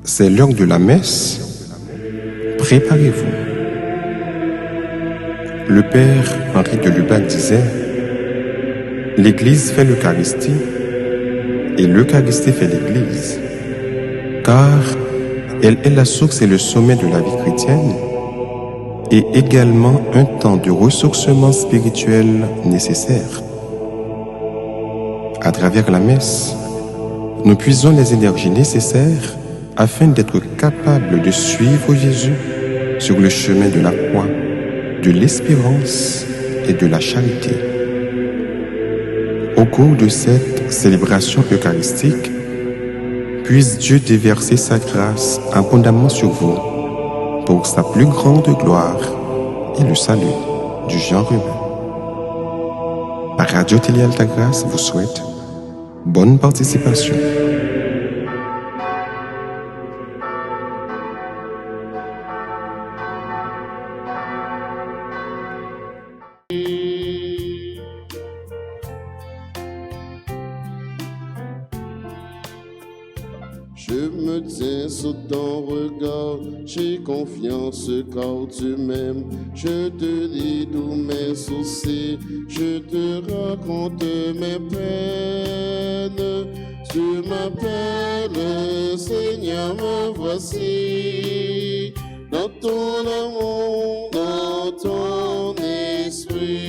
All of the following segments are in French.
C'est l'heure de la messe. Préparez-vous. Le père Henri de Lubac disait « L'Église fait l'Eucharistie et l'Eucharistie fait l'Église, car elle est la source et le sommet de la vie chrétienne et également un temps de ressourcement spirituel nécessaire. À travers la messe, nous puisons les énergies nécessaires afin d'être capables de suivre Jésus sur le chemin de la croix, de l'espérance et de la charité. Au cours de cette célébration eucharistique, puisse Dieu déverser sa grâce abondamment sur vous pour sa plus grande gloire et le salut du genre humain. Radio Télé Alta Grâce vous souhaite bonne participation. Je me tiens sous ton regard, j'ai confiance car tu m'aimes. Je te dis tous mes soucis, je te raconte mes peines. Tu m'appelles, Seigneur, me voici, dans ton amour, dans ton esprit.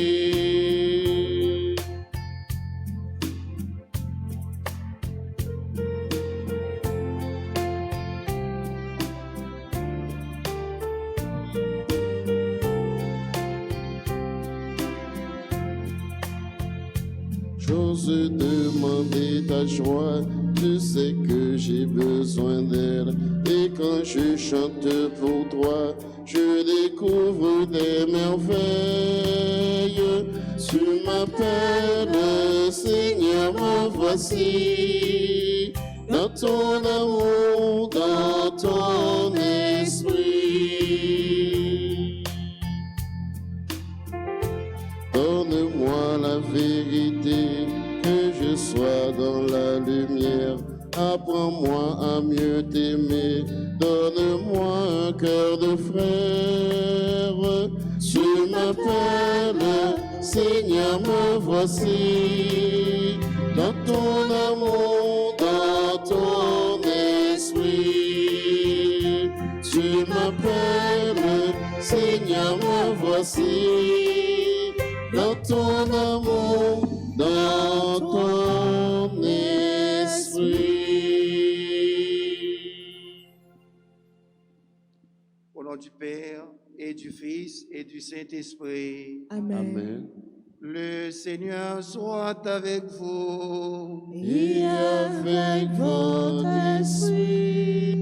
J'ose demander ta joie, tu sais que j'ai besoin d'elle. Et quand je chante pour toi, je découvre des merveilles. Tu m'appelles, Seigneur, me voici, dans ton amour, dans ton esprit. Donne-moi la vérité, que je sois dans la lumière. Apprends-moi à mieux t'aimer, donne-moi un cœur de frère. Tu m'appelles, Seigneur, me voici, dans ton amour, dans ton esprit. Tu m'appelles, Seigneur, me voici, dans ton amour, dans ton esprit. Au nom du Père et du Fils et du Saint-Esprit. Amen. Amen. Le Seigneur soit avec vous. Et avec votre esprit.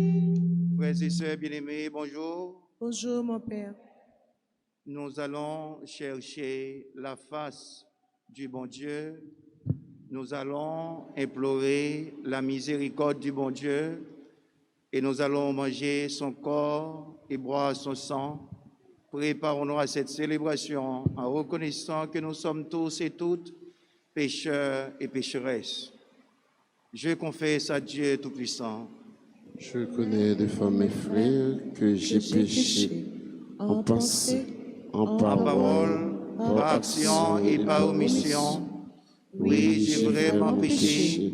Frères et sœurs bien-aimés, bonjour. Bonjour, mon Père. Nous allons chercher la face du bon Dieu. Nous allons implorer la miséricorde du bon Dieu et nous allons manger son corps et boire son sang. Préparons-nous à cette célébration en reconnaissant que nous sommes tous et toutes pécheurs et pécheresses. Je confesse à Dieu Tout-Puissant. Je connais de fois mes frères que j'ai péché en pensée, en parole, par action et par omission. Oui, j'ai vraiment péché.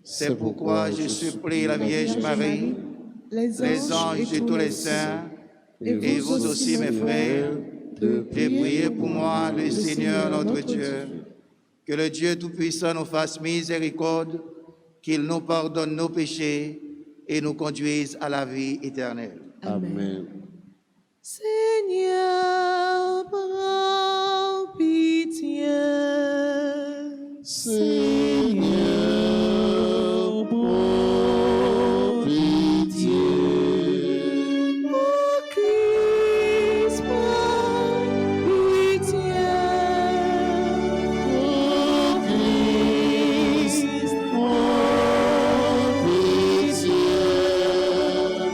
C'est pourquoi je supplie la Vierge Marie, les anges et tous les saints, et vous aussi, mes frères, de prier pour moi, le Seigneur notre Dieu. Que le Dieu Tout-Puissant nous fasse miséricorde, qu'il nous pardonne nos péchés et nous conduise à la vie éternelle. Amen. Seigneur, prends pitié. Seigneur, prends pitié. Mon Christ, prends pitié. Mon Christ, prends pitié.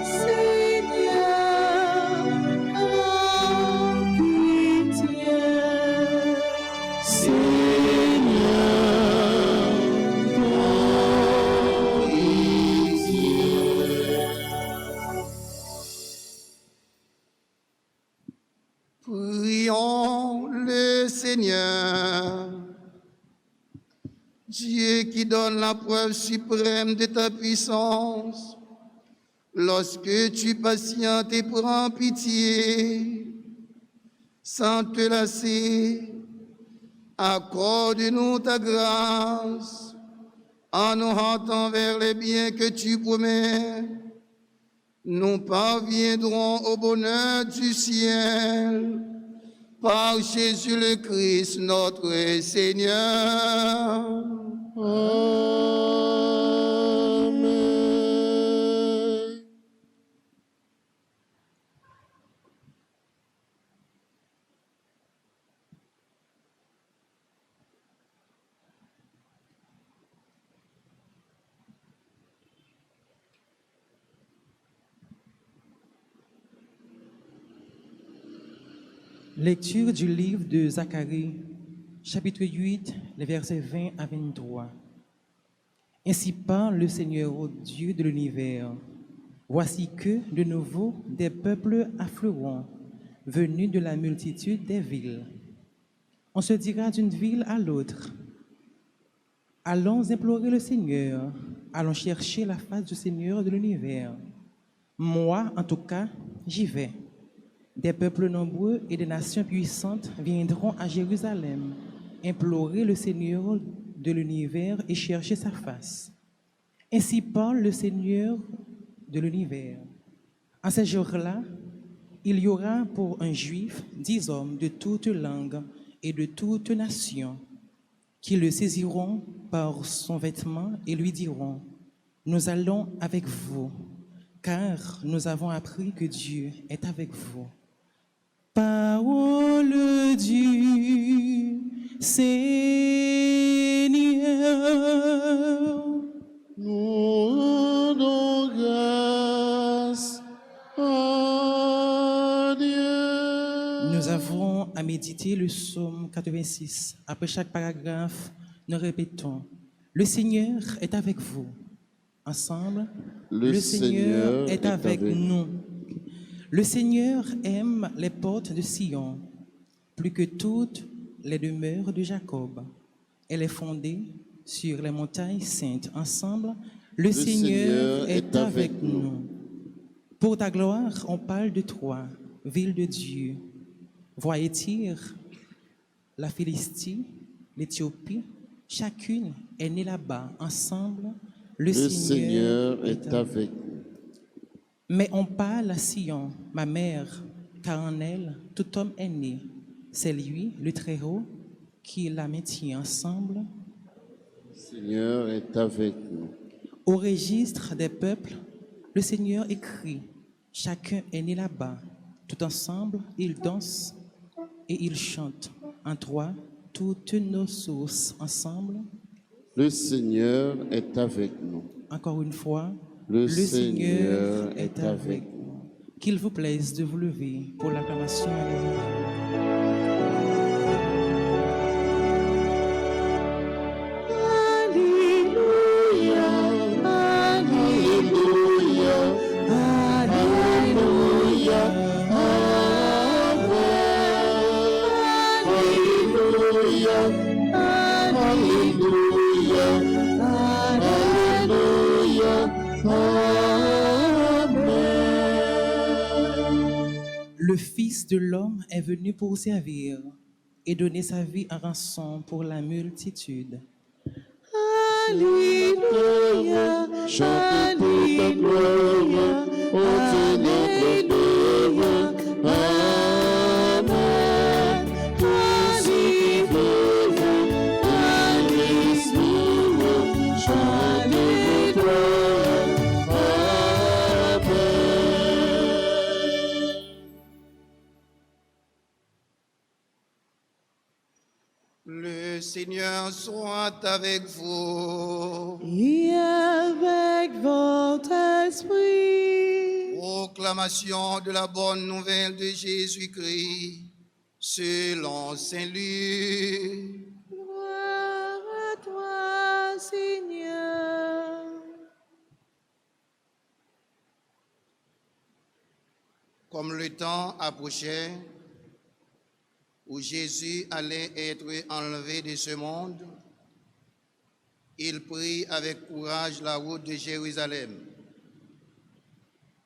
Seigneur, prends Seigneur. Dieu qui donne la preuve suprême de ta puissance, lorsque tu patientes et prends pitié, sans te lasser, accorde-nous ta grâce, en nous rendant vers les biens que tu promets. Nous parviendrons au bonheur du ciel par Jésus le Christ, notre Seigneur. Amen. Lecture du livre de Zacharie, chapitre 8, les versets 20 à 23. Ainsi parle le Seigneur, ô Dieu de l'univers. Voici que, de nouveau, des peuples afflueront, venus de la multitude des villes. On se dira d'une ville à l'autre, allons implorer le Seigneur, allons chercher la face du Seigneur de l'univers. Moi, en tout cas, j'y vais. Des peuples nombreux et des nations puissantes viendront à Jérusalem, implorer le Seigneur de l'univers et chercher sa face. Ainsi parle le Seigneur de l'univers. En ces jours-là, il y aura pour un juif 10 hommes de toute langue et de toute nation qui le saisiront par son vêtement et lui diront: nous allons avec vous, car nous avons appris que Dieu est avec vous. Parole du Seigneur. Nous rendons grâce à Dieu. Nous avons à méditer le psaume 86. Après chaque paragraphe, nous répétons: le Seigneur est avec vous. Ensemble, le Seigneur est avec nous. Le Seigneur aime les portes de Sion, plus que toutes les demeures de Jacob. Elle est fondée sur les montagnes saintes. Ensemble, le Seigneur est avec nous. Pour ta gloire, on parle de toi, ville de Dieu. Voyez-Tyr, la Philistie, l'Éthiopie, chacune est née là-bas. Ensemble, le Seigneur est avec nous. Mais on parle à Sion, ma mère, car en elle, tout homme est né. C'est lui, le Très-Haut, qui la maintient. Ensemble, Le Seigneur est avec nous. au registre des peuples, le Seigneur écrit: chacun est né là-bas. Tout ensemble, ils dansent et ils chantent. En toi, toutes nos sources. Ensemble, Le Seigneur est avec nous. encore une fois, Le Seigneur est avec nous. Qu'il vous plaise de vous lever pour l'acclamation à l'honneur. Alléluia, Alléluia, Alléluia, Alléluia, Alléluia, Alléluia, Amen. Le Fils de l'homme est venu pour servir et donner sa vie en rançon pour la multitude. Alléluia, Chantez pour ta gloire, ô Dieu notre Père. Amen. Ainsi vivons, respirons, chantez pour toi. Amen. Le Seigneur soit avec vous. et avec votre esprit. Proclamation de la bonne nouvelle de Jésus-Christ selon Saint Luc. Gloire à toi, Seigneur. Comme le temps approchait, où Jésus allait être enlevé de ce monde, il prit avec courage la route de Jérusalem.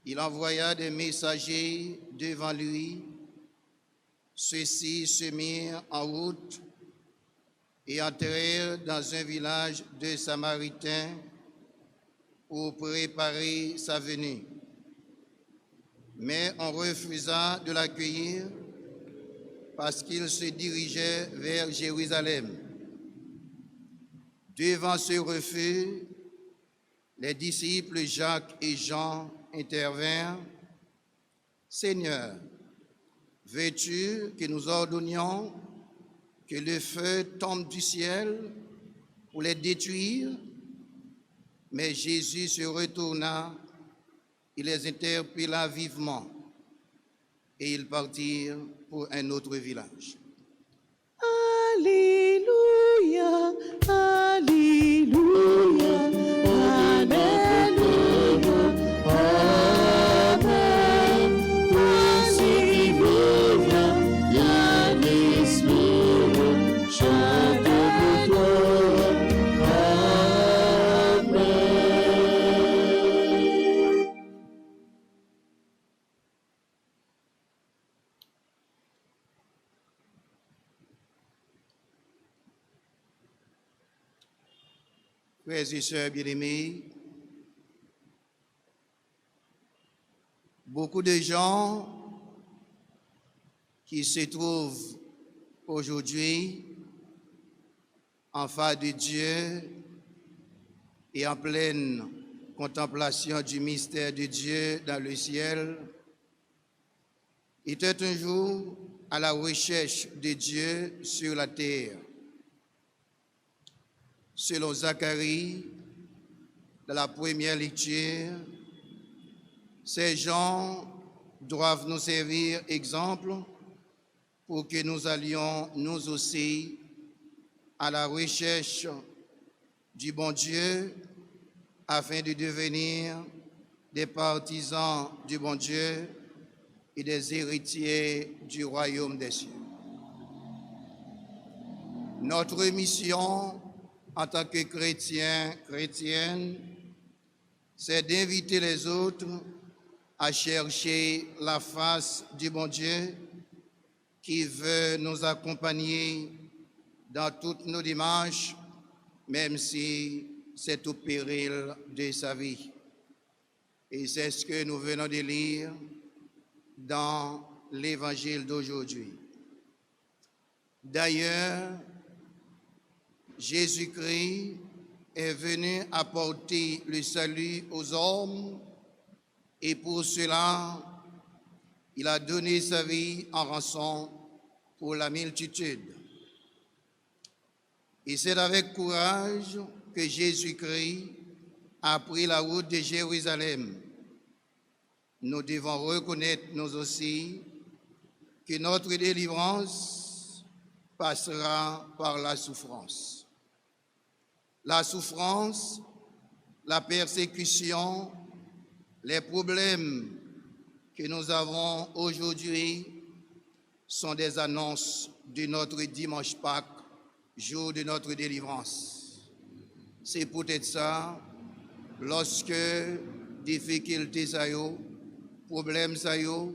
Il envoya des messagers devant lui. Ceux-ci se mirent en route et entrèrent dans un village de Samaritains pour préparer sa venue. Mais on refusa de l'accueillir parce qu'il se dirigeait vers Jérusalem. Devant ce refus, les disciples Jacques et Jean intervinrent. « Seigneur, veux-tu que nous ordonnions que le feu tombe du ciel pour les détruire ?» Mais Jésus se retourna, il les interpella vivement et ils partirent pour un autre village. Alléluia, Alléluia, Alléluia, Amen. Alléluia, l'Esprit chante pour toi. Frères et sœurs bien-aimés, beaucoup de gens qui se trouvent aujourd'hui en face de Dieu et en pleine contemplation du mystère de Dieu dans le ciel, étaient un jour à la recherche de Dieu sur la terre. Selon Zacharie, dans la première lecture, ces gens doivent nous servir exemple pour que nous allions nous aussi à la recherche du bon Dieu afin de devenir des partisans du bon Dieu et des héritiers du royaume des cieux. Notre mission en tant que chrétiens, chrétiennes, c'est d'inviter les autres à chercher la face du bon Dieu qui veut nous accompagner dans toutes nos démarches, même si c'est au péril de sa vie. Et c'est ce que nous venons de lire dans l'évangile d'aujourd'hui. D'ailleurs, Jésus-Christ est venu apporter le salut aux hommes et pour cela, il a donné sa vie en rançon pour la multitude. Et c'est avec courage que Jésus-Christ a pris la route de Jérusalem. Nous devons reconnaître, nous aussi, que notre délivrance passera par la souffrance. La souffrance, la persécution, les problèmes que nous avons aujourd'hui sont des annonces de notre dimanche Pâques, jour de notre délivrance. C'est peut-être ça, lorsque difficultés ça yo, problèmes ça yo,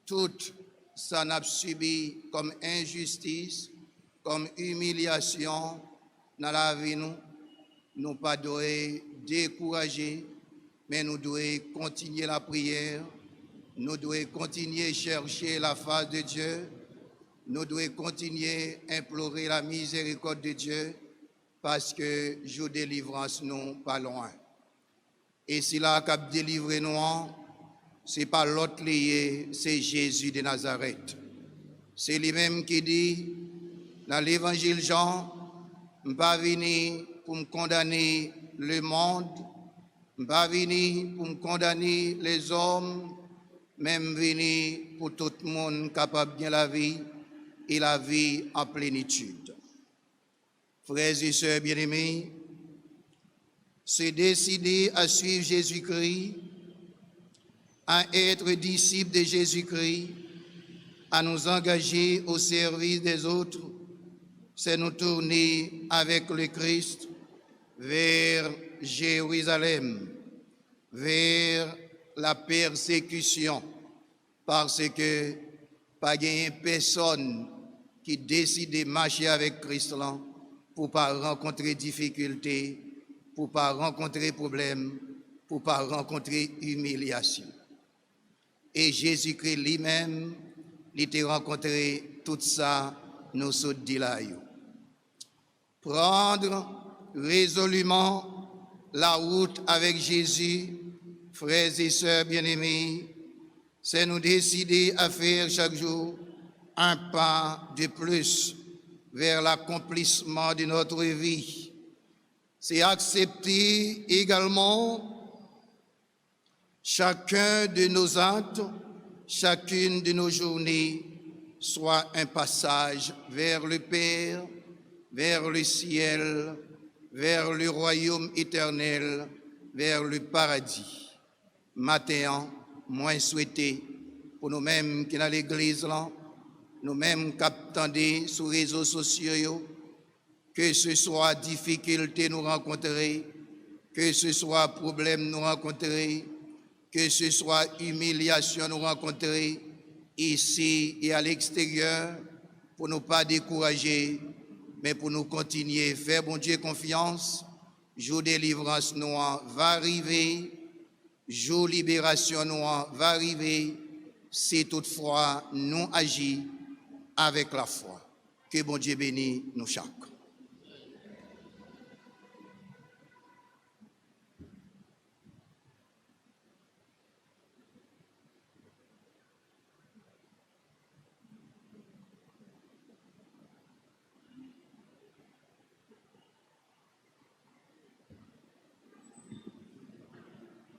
tout ça n'a subi comme injustice, comme humiliation, dans la vie, nous pas devons décourager, mais nous devons continuer la prière, nous devons continuer à chercher la face de Dieu, nous devons continuer à implorer la miséricorde de Dieu, parce que jour de délivrance, nous pas loin. Et si là, cap délivrer nous, c'est pas l'autre lié, c'est Jésus de Nazareth. C'est lui-même qui dit dans l'évangile Jean, je ne suis pas venu pour me condamner le monde, je ne suis pas venu pour me condamner les hommes, mais je suis venu pour tout le monde capable de bien la vie et la vie en plénitude. Frères et sœurs bien-aimés, se décider à suivre Jésus-Christ, à être disciple de Jésus-Christ, à nous engager au service des autres, c'est nous tourner avec le Christ vers Jérusalem, vers la persécution, parce que pas gain personne qui décide de marcher avec Christ là pour pas rencontrer difficultés, pour pas rencontrer problèmes, pour pas rencontrer humiliation. Et Jésus-Christ lui-même, il t'a rencontré tout ça, nous sommes dit là. Prendre résolument la route avec Jésus, frères et sœurs bien-aimés, c'est nous décider à faire chaque jour un pas de plus vers l'accomplissement de notre vie. C'est accepter également chacun de nos actes, chacune de nos journées soit un passage vers le Père, vers le ciel, vers le royaume éternel, vers le paradis. Matin, moins souhaité pour nous-mêmes qui dans l'église là, nous-mêmes qui attendons sur les réseaux sociaux, que ce soit difficulté nous rencontrer, que ce soit problème nous rencontrer, que ce soit humiliation nous rencontrer, ici et à l'extérieur, pour ne pas décourager, mais pour nous continuer, faire bon Dieu confiance. Jour délivrance noire va arriver, jour libération noire va arriver, si toutefois nous agissons avec la foi. Que bon Dieu bénisse nous chaque.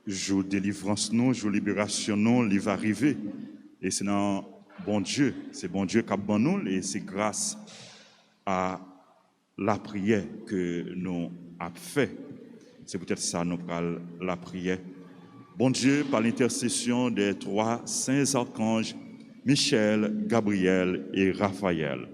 Jour délivrance non, jour libération non, il va arriver. Et c'est dans bon Dieu, c'est bon Dieu qui a bon nous, et c'est grâce à la prière que nous avons fait. C'est peut-être ça, nous parlons la prière. Bon Dieu, par l'intercession des trois saints archanges, Michel, Gabriel et Raphaël.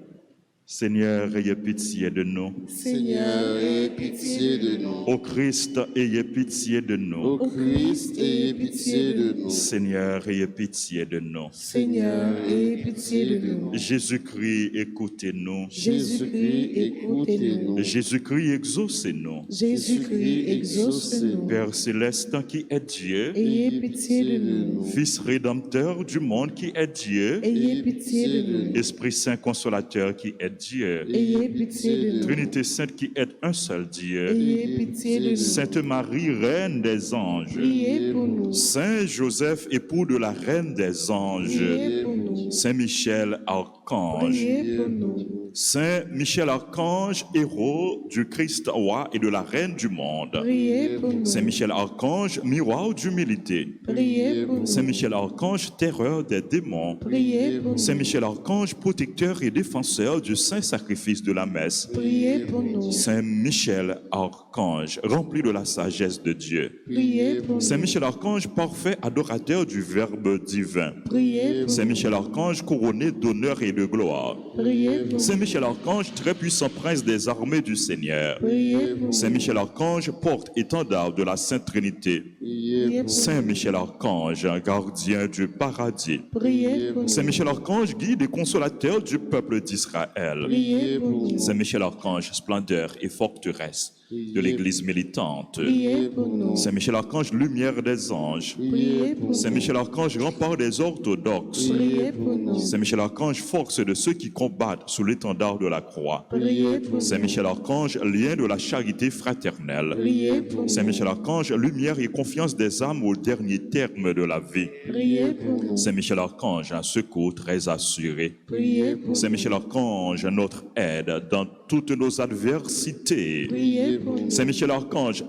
Seigneur, ayez pitié de nous. Seigneur, ayez pitié de nous. Ô Christ, ayez pitié de nous. Ô Christ, ayez pitié de nous. Seigneur, ayez pitié de nous. Seigneur, ayez pitié de nous. Jésus-Christ, écoutez-nous. Jésus-Christ, écoutez-nous. Jésus-Christ, exaucez-nous. Jésus-Christ, exauce-nous. Père céleste qui est Dieu, Ayez pitié de nous. Fils rédempteur du monde qui est Dieu, Ayez pitié de nous. Esprit Saint consolateur qui est Dieu, Ayez pitié de nous. Trinité Sainte qui est un seul Dieu, Ayez pitié de nous. Sainte Marie, Reine des anges, Priez pour nous. Saint Joseph, époux de la Reine des anges, Priez pour nous. Saint Michel, archange, Priez pour nous. Saint Michel, archange, héros du Christ roi et de la Reine du monde. Priez pour nous. Saint Michel, archange, miroir d'humilité. Priez pour nous. Saint Michel, archange, terreur des démons. Priez pour nous. Saint Michel, archange, protecteur et défenseur du saint sacrifice de la messe. Priez pour nous. Saint Michel, archange, rempli de la sagesse de Dieu. Priez pour nous. Saint Michel, archange, parfait adorateur du Verbe divin. Priez pour Saint nous. Michel, archange, couronné d'honneur et de gloire. Priez pour nous. Saint Michel, archange, très puissant prince des armées du Seigneur. Priez pour nous. Saint Michel, archange, porte-étendard de la Sainte Trinité. Priez pour Saint Michel, archange, gardien du paradis. nous. Priez pour nous. Saint Michel, archange, guide et consolateur du peuple d'Israël. Priez pour nous. Saint Michel, archange, splendeur et forteresse de l'Église militante. Priez pour nous. Saint Michel, archange, lumière des anges. Priez pour nous. Saint Michel, archange, rempart des orthodoxes. Priez pour nous. Saint Michel, archange, force de ceux qui combattent sous l'étendard de la croix. Priez pour nous. Saint Michel, archange, lien de la charité fraternelle. Priez pour nous. Saint Michel, archange, lumière et confiance des âmes au dernier terme de la vie. Priez pour nous. Saint Michel, archange, un secours très assuré. Priez pour Saint nous. Michel, archange, notre aide dans toutes nos adversités. Priez pour nous. Saint Michel, archange,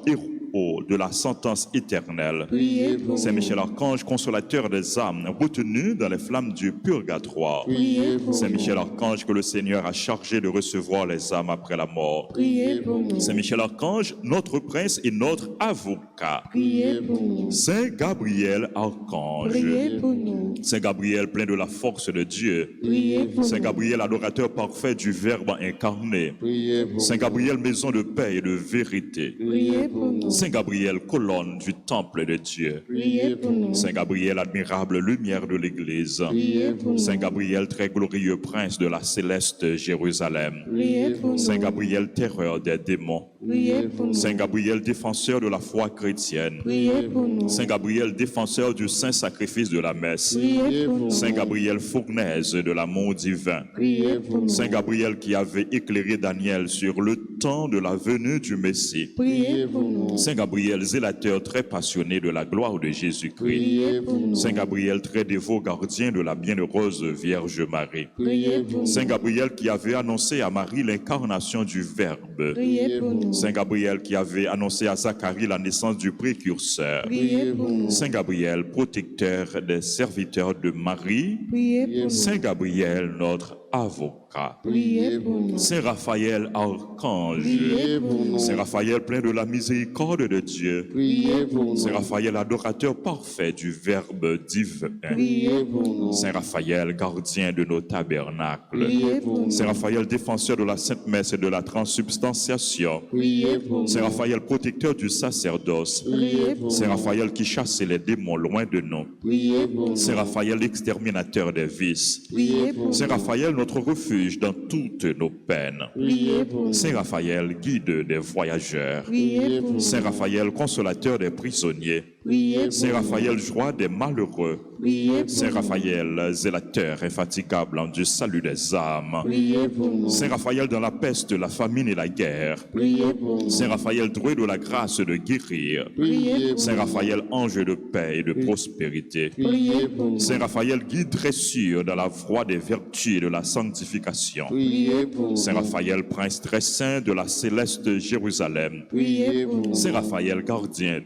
haut de la sentence éternelle. Priez pour Saint nous. Michel Archange, consolateur des âmes retenues dans les flammes du purgatoire. Priez pour Saint nous. Michel Archange, que le Seigneur a chargé de recevoir les âmes après la mort. Priez pour nous. Saint Michel Archange, notre prince et notre avocat. Priez pour nous. Saint Gabriel Archange. Priez pour nous. Saint Gabriel, plein de la force de Dieu. Priez pour Saint nous. Gabriel, adorateur parfait du Verbe incarné. Priez pour Saint Gabriel, maison de paix et de vérité. Priez pour nous. Saint Gabriel, colonne du temple de Dieu. Priez pour nous. Saint Gabriel, admirable lumière de l'Église. Priez pour nous. Saint Gabriel, très glorieux prince de la céleste Jérusalem. Priez pour nous. Saint Gabriel, terreur des démons. Priez pour nous. Saint Gabriel, défenseur de la foi chrétienne. Priez pour nous. Saint Gabriel, défenseur du saint sacrifice de la messe. Priez pour nous. Saint Gabriel, fournaise de l'amour divin. Priez pour nous. Saint Gabriel qui avait éclairé Daniel sur le temps de la venue du Messie. Priez pour nous. Saint Gabriel, zélateur très passionné de la gloire de Jésus-Christ. Priez pour nous. Saint Gabriel, très dévot gardien de la bienheureuse Vierge Marie. Priez pour nous. Saint Gabriel qui avait annoncé à Marie l'incarnation du Verbe. Priez pour nous. Saint Gabriel qui avait annoncé à Zacharie la naissance du précurseur. Priez pour nous. Saint Gabriel, protecteur des serviteurs de Marie. Priez pour nous. Saint Gabriel, notre avocat. Priez pour nous. Saint Raphaël, archange. Priez pour nous. Saint Raphaël, plein de la miséricorde de Dieu. Priez pour nous. Saint Raphaël, adorateur parfait du Verbe divin. Priez pour nous. Saint Raphaël, gardien de nos tabernacles. Priez pour nous. Saint Raphaël, défenseur de la Sainte Messe et de la transubstantiation. Priez pour nous. Saint Raphaël, protecteur du sacerdoce. Priez pour Saint nous. Raphaël qui chasse les démons loin de nous. Priez pour nous. Saint Raphaël, exterminateur des vices. Priez pour nous. Saint Raphaël, notre refuge dans toutes nos peines. Priez pour nous. Saint Raphaël, guide des voyageurs. Priez pour nous. Saint Raphaël, consolateur des prisonniers. Priez pour Saint nous. Raphaël, joie des malheureux. Priez pour Saint nous. Raphaël, zélateur infatigable en du salut des âmes. Priez pour nous. Saint Raphaël, dans la peste, la famine et la guerre. Priez pour nous. Saint Raphaël, doué de la grâce de guérir. Priez pour Saint nous. Raphaël, ange de paix et de prospérité. Priez pour nous. Saint Raphaël, guide très sûr dans la voie des vertus et de la sanctification. Priez pour nous. Saint Raphaël, prince très saint de la céleste Jérusalem. Priez pour nous. Saint Raphaël, gardien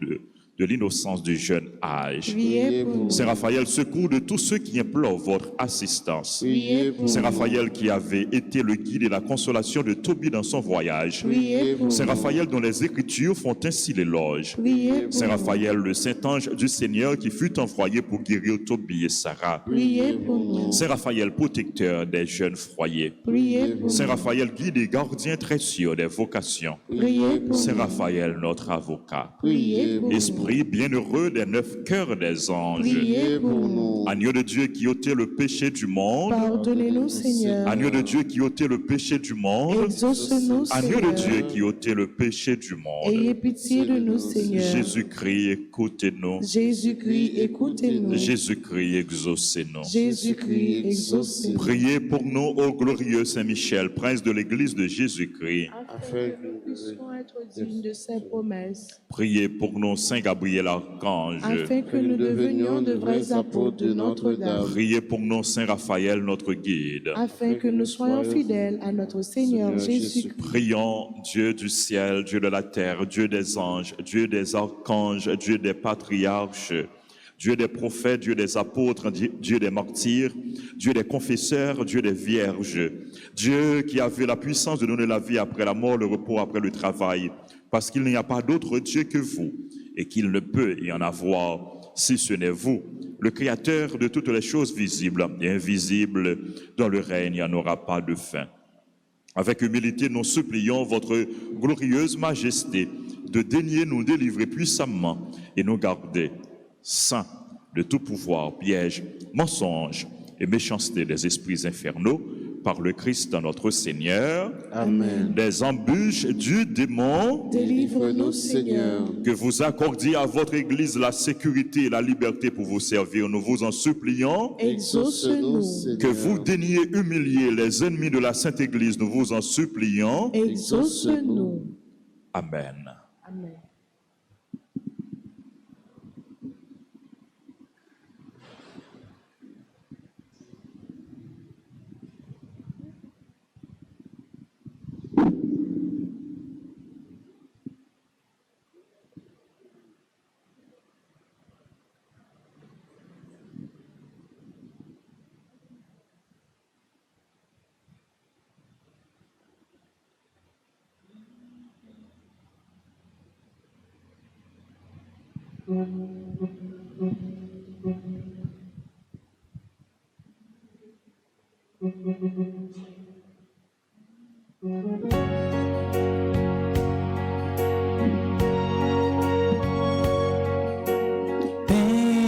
de l'innocence du jeune âge. Priez pour nous. Saint Raphaël, secours de tous ceux qui implorent votre assistance. Priez pour Saint nous. Raphaël qui avait été le guide et la consolation de Tobie dans son voyage. Priez pour Saint nous. Raphaël dont les Écritures font ainsi l'éloge. Priez pour Saint nous. Raphaël, le saint ange du Seigneur qui fut envoyé pour guérir Tobie et Sarah. Priez pour nous. Saint Raphaël, protecteur des jeunes foyers. Priez pour Saint nous. Raphaël, guide et gardien très sûr des vocations. Priez pour Saint nous. Raphaël, notre avocat. Priez pour nous. Esprit bienheureux des 9 cœurs des anges. Priez pour nous. Agneau de Dieu qui ôtait le péché du monde. Pardonnez-nous, Seigneur. Agneau de Dieu qui ôtait le péché du monde. Exauce-nous, Agneau de Dieu Seigneur. qui ôtait le péché du monde. Ayez pitié de nous, Seigneur. Jésus-Christ, écoutez-nous. Jésus-Christ, écoutez-nous. Jésus-Christ, exaucez-nous. Jésus-Christ, exaucez-nous. Priez pour nous, ô glorieux Saint-Michel, prince de l'Église de Jésus-Christ. Afin que nous puissions être dignes de ses promesses. Priez pour nous, Saint Gabriel Archange. Afin que nous devenions de vrais apôtres de Notre-Dame. Priez pour nous, Saint Raphaël, notre guide. Afin que nous soyons fidèles à notre Seigneur Jésus-Christ. Prions Dieu du ciel, Dieu de la terre, Dieu des anges, Dieu des archanges, Dieu des patriarches, Dieu des prophètes, Dieu des apôtres, Dieu des martyrs, Dieu des confesseurs, Dieu des vierges, Dieu qui avait la puissance de donner la vie après la mort, le repos après le travail, parce qu'il n'y a pas d'autre Dieu que vous, et qu'il ne peut y en avoir si ce n'est vous, le Créateur de toutes les choses visibles et invisibles, dont le règne n'y en aura pas de fin. Avec humilité, nous supplions votre glorieuse majesté de daigner nous délivrer puissamment et nous garder saints de tout pouvoir, piège, mensonge et méchanceté des esprits infernaux par le Christ notre Seigneur, Amen. des embûches du démon, Délivre-nous, Seigneur. que vous accordiez à votre Église la sécurité et la liberté pour vous servir. Nous vous en supplions. Exauce-nous. Que vous daigniez humilier les ennemis de la Sainte Église. Nous vous en supplions. Exauce-nous. Amen. Amen.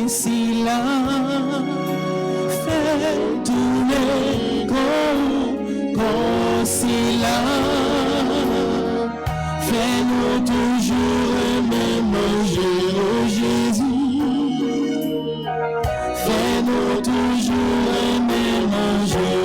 Ainsi là, fait tourner comme si là, fais-nous toujours aimer manger au Jésus, fais-nous toujours aimer manger.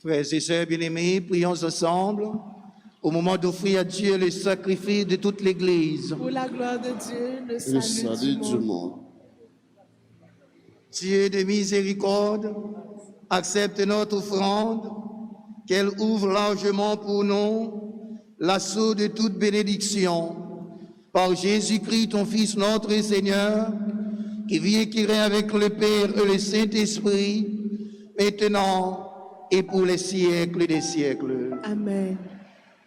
Frères et sœurs bien-aimés, prions ensemble au moment d'offrir à Dieu le sacrifice de toute l'Église. Pour la gloire de Dieu, le Le salut salut du du monde. monde. Dieu de miséricorde, accepte notre offrande, qu'elle ouvre largement pour nous l'assaut de toute bénédiction. Par Jésus-Christ, ton Fils, notre Seigneur, qui vit et qui règne avec le Père et le Saint-Esprit, maintenant et pour les siècles des siècles. Amen.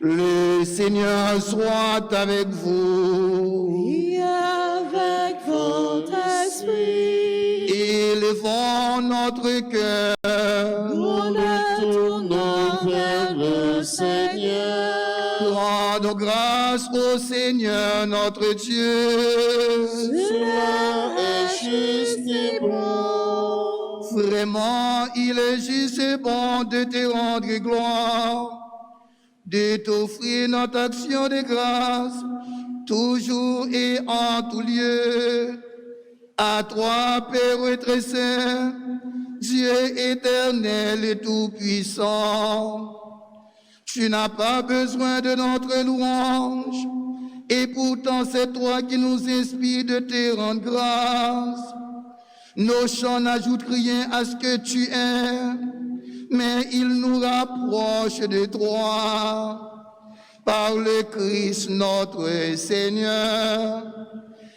Le Seigneur soit avec vous. Et avec votre esprit, Élevons notre cœur. nous le tournons vers le Seigneur. Rendons grâce au Seigneur notre Dieu. Cela est juste et bon. Vraiment, il est juste et bon de te rendre gloire, de t'offrir notre action de grâce, toujours et en tout lieu. À toi, Père très saint, Dieu éternel et tout-puissant. Tu n'as pas besoin de notre louange, et pourtant c'est toi qui nous inspires de te rendre grâce. Nos chants n'ajoutent rien à ce que tu es, mais ils nous rapprochent de toi. Par le Christ notre Seigneur,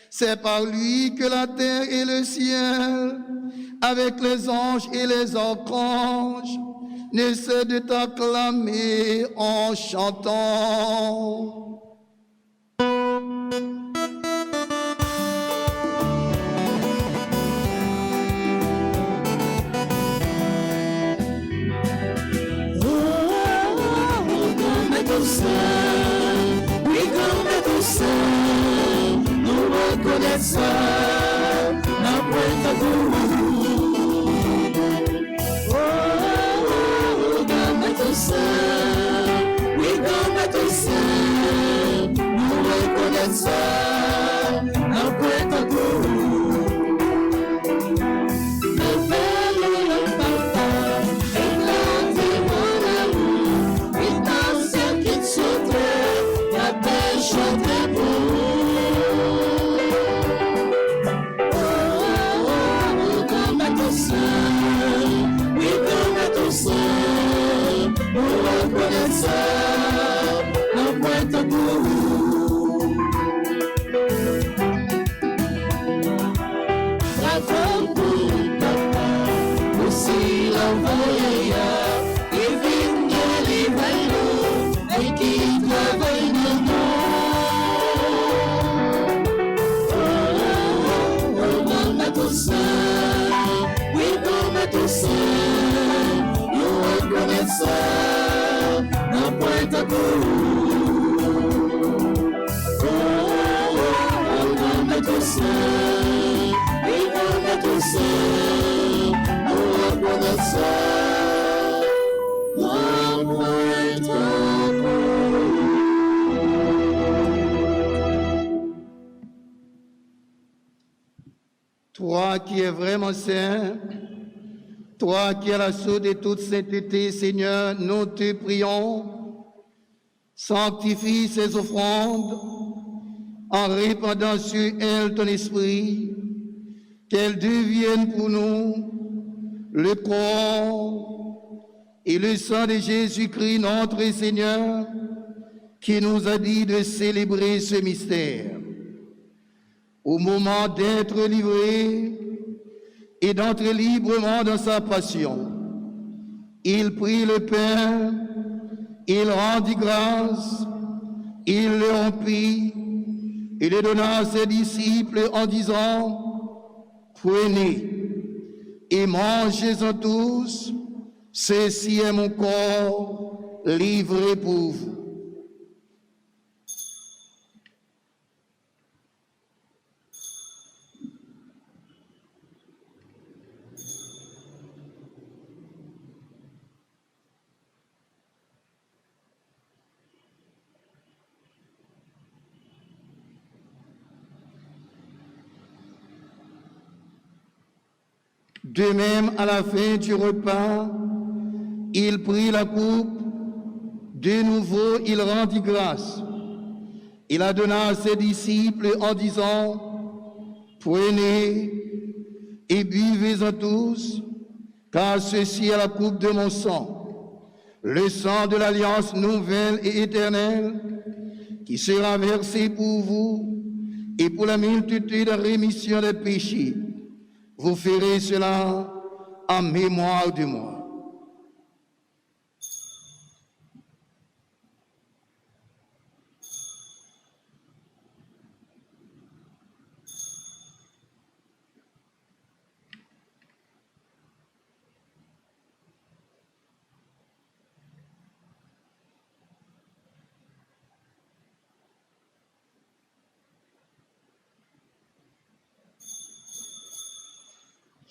c'est par lui que la terre et le ciel, avec les anges et les archanges, ne cessent de t'acclamer en chantant. Oui, comme tout ça, nous reconnaissons la pointe à comme tout ça, oui, comme tout ça, nous reconnaissons la pointe à Qui travaille ta cour. Oh, comme tout ça, oui, comme tout ça, nous reconnaissons. Toi qui es vraiment saint, toi qui es la source de toute sainteté, Seigneur, nous te prions, sanctifie ces offrandes en répandant sur elles ton esprit, qu'elles deviennent pour nous le corps et le sang de Jésus-Christ, notre Seigneur, qui nous a dit de célébrer ce mystère. Au moment d'être livré et d'entrer librement dans sa passion, il prit le pain, il rendit grâce, il le rompit et le donna à ses disciples en disant, « Prenez et mangez-en tous, ceci est mon corps livré pour vous. » De même, à la fin du repas, il prit la coupe, de nouveau il rendit grâce. Il la donna à ses disciples en disant, « Prenez et buvez-en tous, car ceci est la coupe de mon sang, le sang de l'alliance nouvelle et éternelle, qui sera versé pour vous et pour la multitude de rémission des péchés. Vous ferez cela en mémoire de moi. »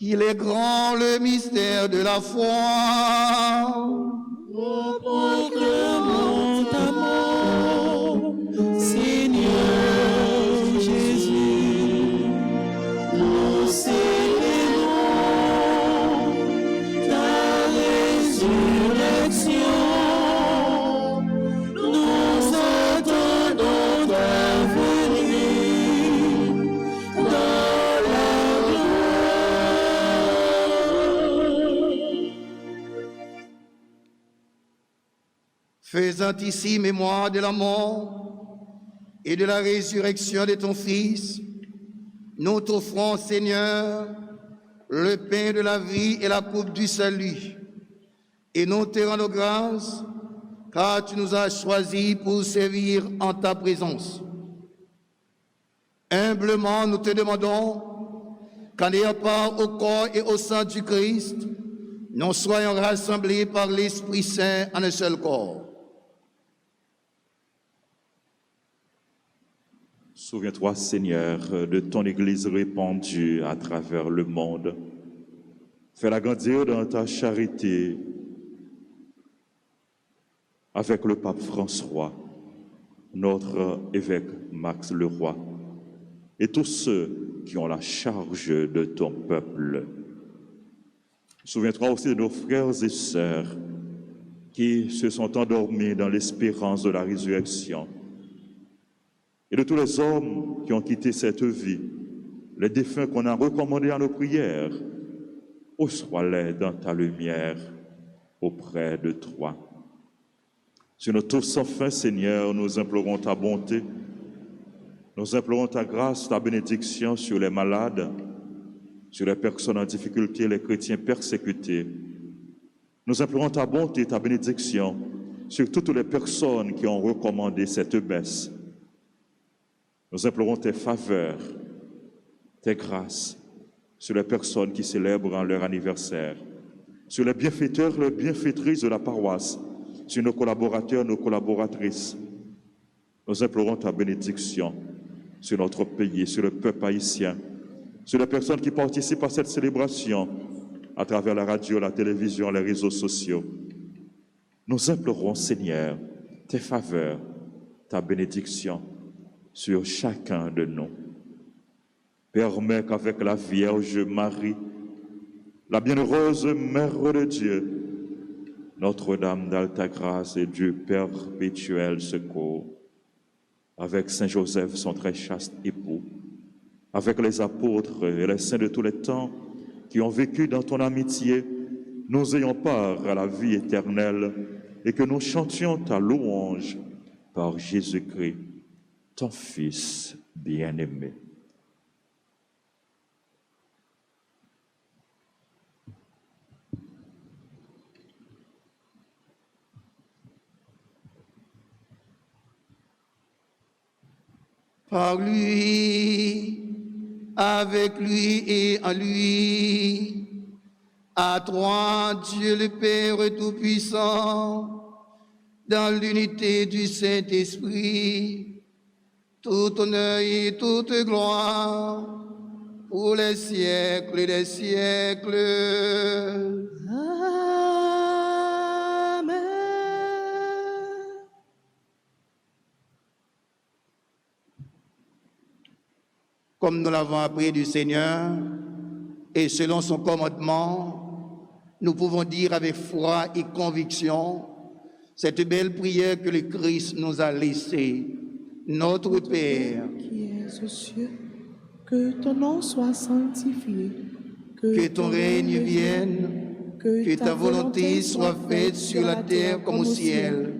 Il est grand le mystère de la foi. Nous proclamons ta mort, Seigneur Jésus. Nous célébrons ta résurrection. Nous attendons ta venue dans la gloire. Faisant ici mémoire de la mort et de la résurrection de ton Fils, nous t'offrons, Seigneur, le pain de la vie et la coupe du salut. Et nous te rendons grâce, car tu nous as choisis pour servir en ta présence. Humblement, nous te demandons qu'en ayant part au corps et au sang du Christ, nous soyons rassemblés par l'Esprit Saint en un seul corps. Souviens-toi, Seigneur, de ton Église répandue à travers le monde. Fais-la grandir dans ta charité avec le pape François, notre évêque Max Leroy, et tous ceux qui ont la charge de ton peuple. Souviens-toi aussi de nos frères et sœurs qui se sont endormis dans l'espérance de la résurrection, et de tous les hommes qui ont quitté cette vie, les défunts qu'on a recommandés à nos prières. Reçois-les dans ta lumière auprès de toi. Sur nos tours sans fin, Seigneur, nous implorons ta bonté, nous implorons ta grâce, ta bénédiction sur les malades, sur les personnes en difficulté, les chrétiens persécutés. Nous implorons ta bonté, ta bénédiction sur toutes les personnes qui ont recommandé cette messe. Nous implorons tes faveurs, tes grâces sur les personnes qui célèbrent leur anniversaire, sur les bienfaiteurs, les bienfaitrices de la paroisse, sur nos collaborateurs, nos collaboratrices. Nous implorons ta bénédiction sur notre pays, sur le peuple haïtien, sur les personnes qui participent à cette célébration à travers la radio, la télévision, les réseaux sociaux. Nous implorons, Seigneur, tes faveurs, ta bénédiction sur chacun de nous. Permets qu'avec la Vierge Marie, la bienheureuse Mère de Dieu, Notre-Dame d'Alta Grâce et Dieu perpétuel secours, avec Saint Joseph, son très chaste époux, avec les apôtres et les saints de tous les temps qui ont vécu dans ton amitié, nous ayons part à la vie éternelle et que nous chantions ta louange par Jésus-Christ, ton Fils bien-aimé. Par lui, avec lui et en lui, à toi, Dieu le Père Tout-Puissant, dans l'unité du Saint-Esprit, tout honneur et toute gloire, pour les siècles des siècles. Comme nous l'avons appris du Seigneur, et selon son commandement, nous pouvons dire avec foi et conviction cette belle prière que le Christ nous a laissée. Notre Père, qui es aux cieux, que ton nom soit sanctifié, que ton règne vienne, que ta volonté soit faite sur la terre comme au ciel.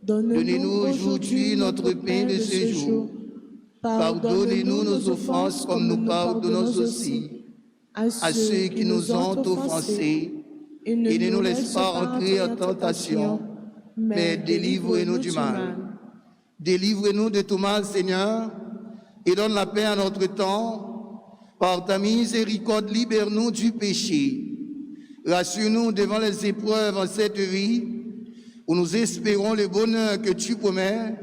Donnez-nous aujourd'hui notre pain de ce jour. Pardonnez-nous nos offenses comme nous pardonnons aussi à ceux qui nous ont offensés. Et ne nous laisse pas entrer en tentation, mais délivre-nous du mal. Délivre-nous de tout mal, Seigneur, et donne la paix à notre temps. Par ta miséricorde, libère-nous du péché. Rassure-nous devant les épreuves en cette vie, où nous espérons le bonheur que tu promets,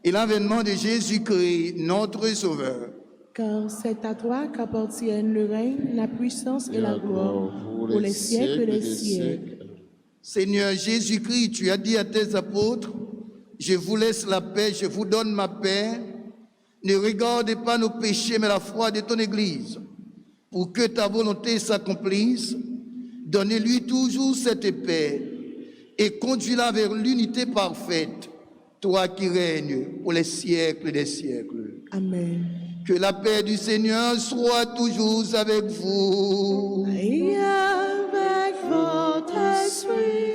et l'avènement de Jésus-Christ, notre Sauveur. Car c'est à toi qu'appartiennent le règne, la puissance et la gloire pour les siècles des siècles. Seigneur Jésus-Christ, tu as dit à tes apôtres, je vous laisse la paix, je vous donne ma paix. Ne regarde pas nos péchés, mais la foi de ton Église. Pour que ta volonté s'accomplisse, donne-lui toujours cette paix et conduis-la vers l'unité parfaite. Toi qui règnes pour les siècles des siècles. Amen. Que la paix du Seigneur soit toujours avec vous. Et avec votre esprit.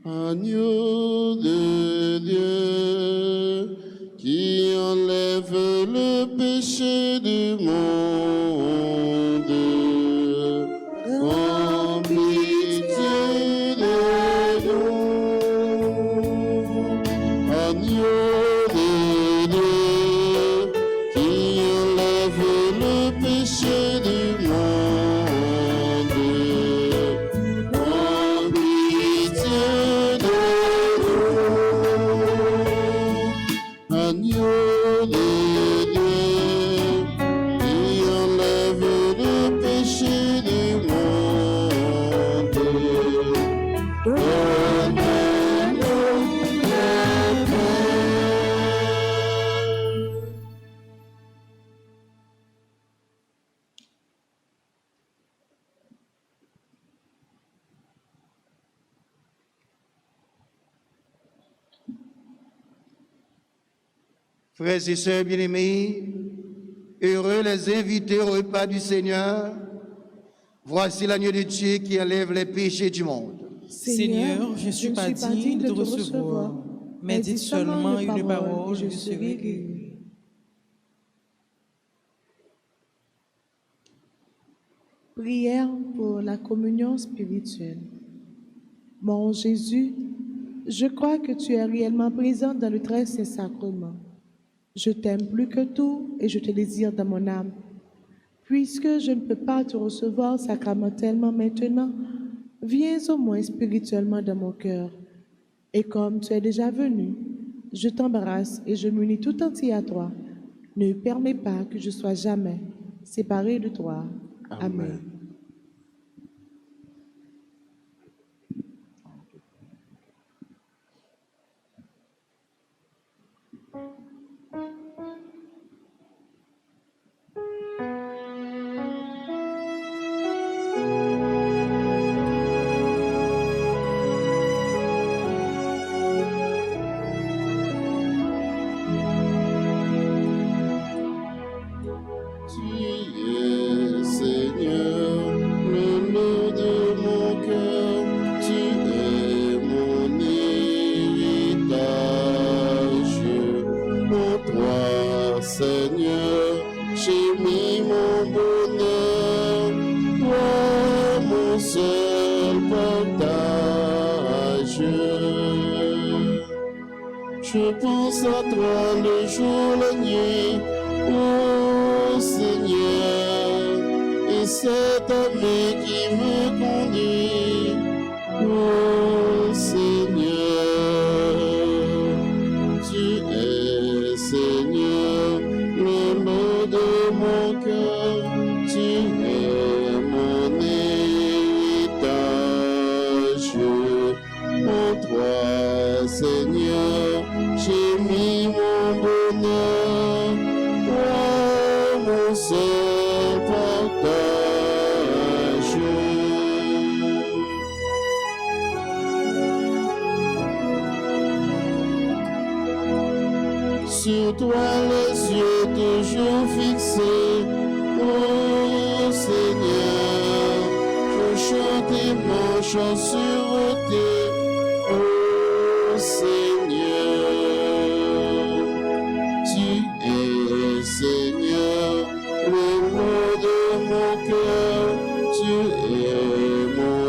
Agneau de Dieu, qui enlève le péché du monde. En pitié de nous, agneau de Dieu, qui enlève le péché du monde. En pitié de nous, agneau de Dieu, qui enlève le péché du monde. Frères et sœurs bien-aimés, heureux les invités au repas du Seigneur. Voici l'agneau de Dieu qui enlève les péchés du monde. Seigneur, je ne suis pas digne de te recevoir, mais dites seulement une parole, je serai guéri. Prière pour la communion spirituelle. Mon Jésus, je crois que tu es réellement présent dans le très saint sacrement. Je t'aime plus que tout et je te désire dans mon âme. Puisque je ne peux pas te recevoir sacramentellement maintenant, viens au moins spirituellement dans mon cœur. Et comme tu es déjà venu, je t'embrasse et je m'unis tout entier à toi. Ne permets pas que je sois jamais séparé de toi. Amen. Je pense à toi le jour, la nuit, ô Seigneur, et cet ami qui me conduit, ô Seigneur, tu es Seigneur, le mot de mon cœur, tu es mon héritage, en toi, Seigneur, j'ai mis mon bonheur, toi mon seul partage. Sur toi les yeux toujours fixés, ô Seigneur, je chante mon chant sûreté, ô Seigneur. Seigneur, le mot de mon cœur, tu es mon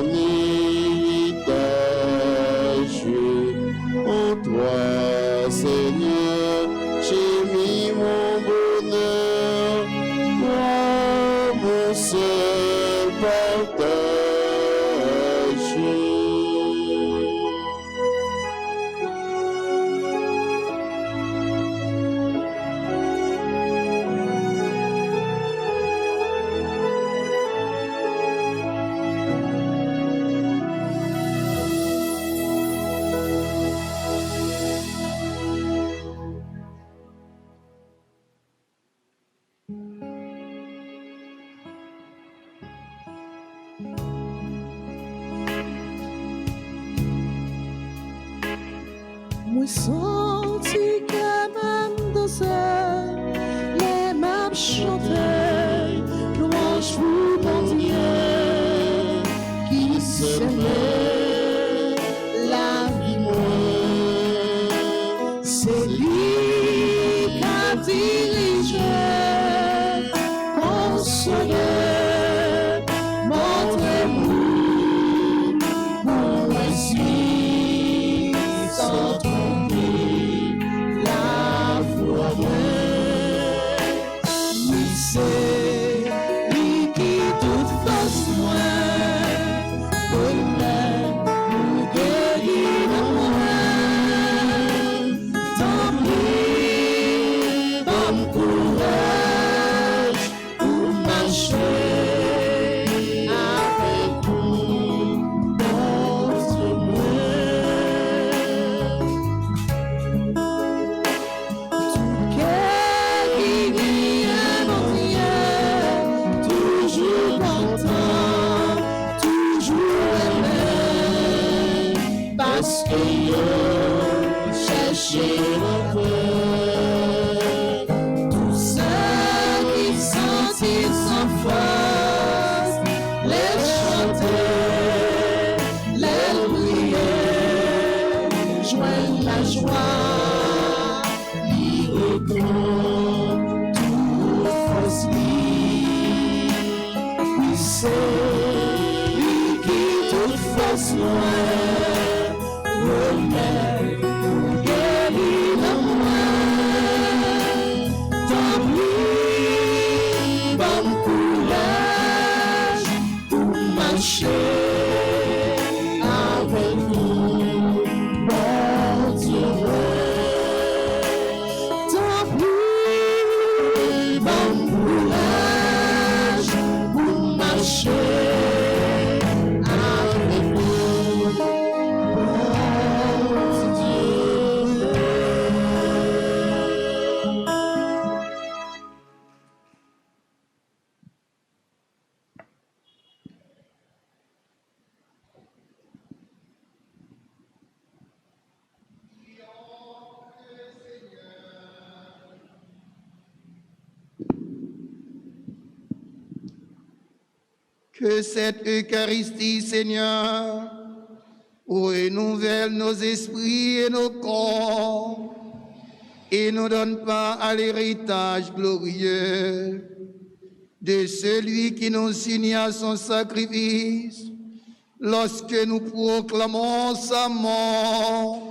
héritage. En toi, Seigneur, j'ai mis mon bonheur, toi mon seul partage. Moi senti que même danseur, les mêmes chanteurs, louange pour mon Dieu, qui s'aimait la vie moi. C'est lui qui a dirigé, consolé, montrez-vous pour ainsi sans tromper la foi. Oui, c'est lui qui toute force moi, bonheur, nous guérit moi. Tant pis, bon courage pour marcher avec vous dans ce monde. Tout cœur qui dit à mon Dieu, toujours content, toujours aimé, parce que je cherchais le cœur. Tous ceux qui sentent sans force, les chanter, les prier, joindre la joie, lui reprendre toute force lui. Oui, c'est lui qui toute force loin, remet pour guérir la moi. Tant pis, bon courage. marcher avec nous, mon Dieu. Tant pis, bon courage pour marcher avec nous, mon Dieu. Que cette Eucharistie, Seigneur, renouvelle nos esprits et nos corps et nous donne part à l'héritage glorieux de celui qui nous unit à son sacrifice lorsque nous proclamons sa mort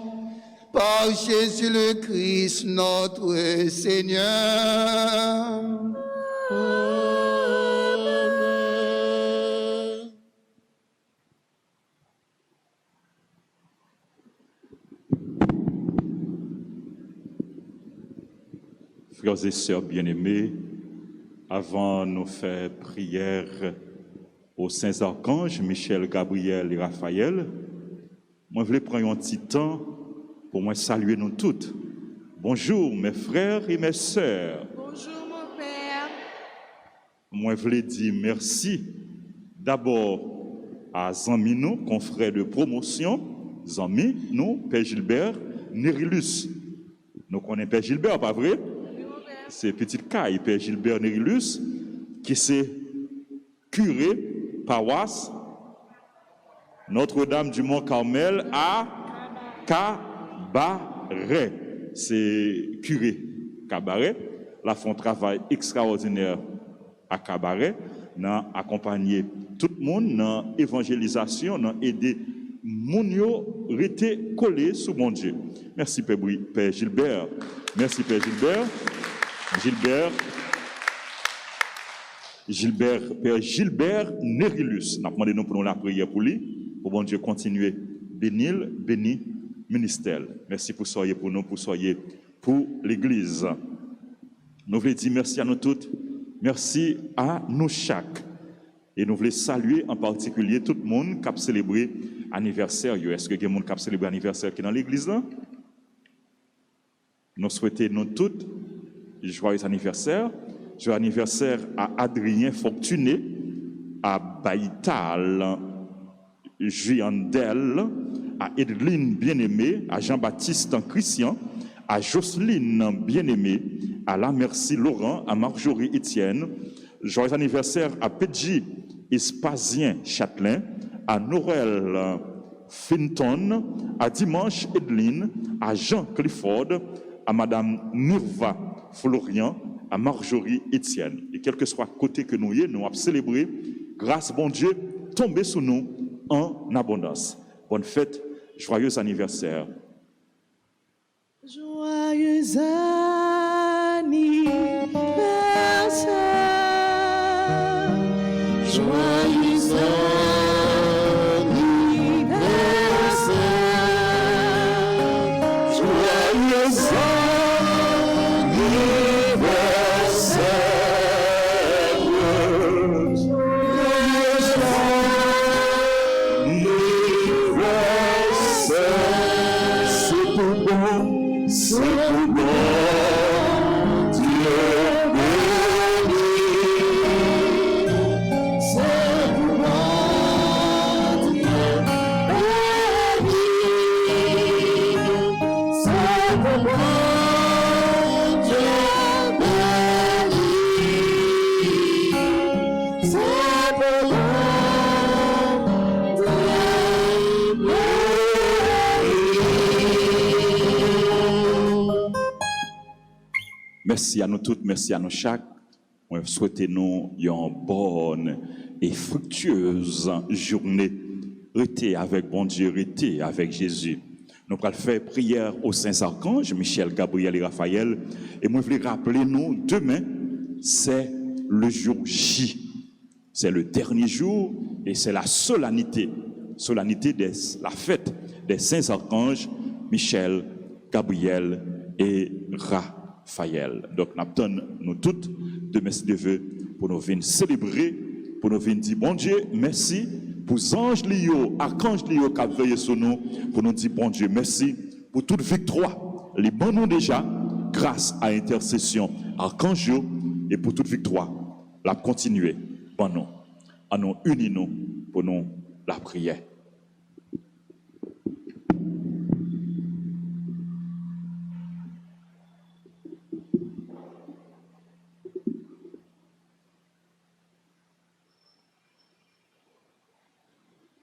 par Jésus le Christ, notre Seigneur. Frères et sœurs bien-aimés, avant de nous faire prière aux saints archanges, Michel, Gabriel et Raphaël, moi je voulais prendre un petit temps pour moi saluer nous toutes. Bonjour mes frères et mes sœurs. Bonjour mon Père. Moi je voulais dire merci d'abord à Zami nous, confrère de promotion, Zami nous, Père Gilbert, Nérilus. Nous connaissons Père Gilbert, pas vrai? C'est petite caille, Père Gilbert Nérilus, qui s'est curé paroisse Notre-Dame du Mont-Carmel à Cabaret. C'est curé Cabaret. Là, font un travail extraordinaire à Cabaret, n'a accompagné tout le monde dans l'évangélisation, n'a aidé moun yo rete collé sous mon Dieu. Merci Père Gilbert. Merci Père Gilbert. Père Gilbert Nérilus. Nous demandé nous pour nous la prière pour lui, pour bon Dieu continuer bénir, béni ministère. Merci pour soyez pour nous, pour soyez pour l'Église. Nous voulons dire merci à nous toutes, merci à nous chaque. Et nous voulons saluer en particulier tout le monde qui a célébré l'anniversaire. Est-ce que il y a des gens qui a célébré l'anniversaire qui est dans l'église là? Nous souhaitons nous toutes joyeux anniversaire. Joyeux anniversaire à Adrien Fortuné, à Baïtal, Juandel, à Edeline Bien-Aimée, à Jean-Baptiste Christian, à Jocelyne Bien-Aimée, à La Merci Laurent, à Marjorie Étienne. Joyeux anniversaire à Pedji Espasien Châtelain, à Norel Finton, à Dimanche Edeline, à Jean Clifford, à Madame Nirva Florian, à Marjorie Étienne. Et quel que soit côté que nous y nous avons célébré, grâce bon Dieu, tombé sous nous en abondance. Bonne fête, joyeux anniversaire. Joyeux anniversaire. Joyeux anniversaire. Joyeux Merci à nous toutes, merci à nous chaque. On souhaite nous une bonne et fructueuse journée. Restez avec bon Dieu, restez avec Jésus. Nous allons faire prière aux saints archanges, Michel, Gabriel et Raphaël. Et moi, je voulais rappeler nous, demain, c'est le jour J. C'est le dernier jour et c'est la solennité la fête des saints archanges Michel, Gabriel et Raphaël. Donc, nous toutes de merci de vœux pour nous venir célébrer, pour nous venir dire bon Dieu, merci pour les anges Lio, archanges Lio qui ont veillé sur nous, pour nous dire bon Dieu, merci pour toute victoire. Les bons nous déjà, grâce à l'intercession archange et pour toute victoire, la continuer. Bon nous, en nous unissons pour nous la prière.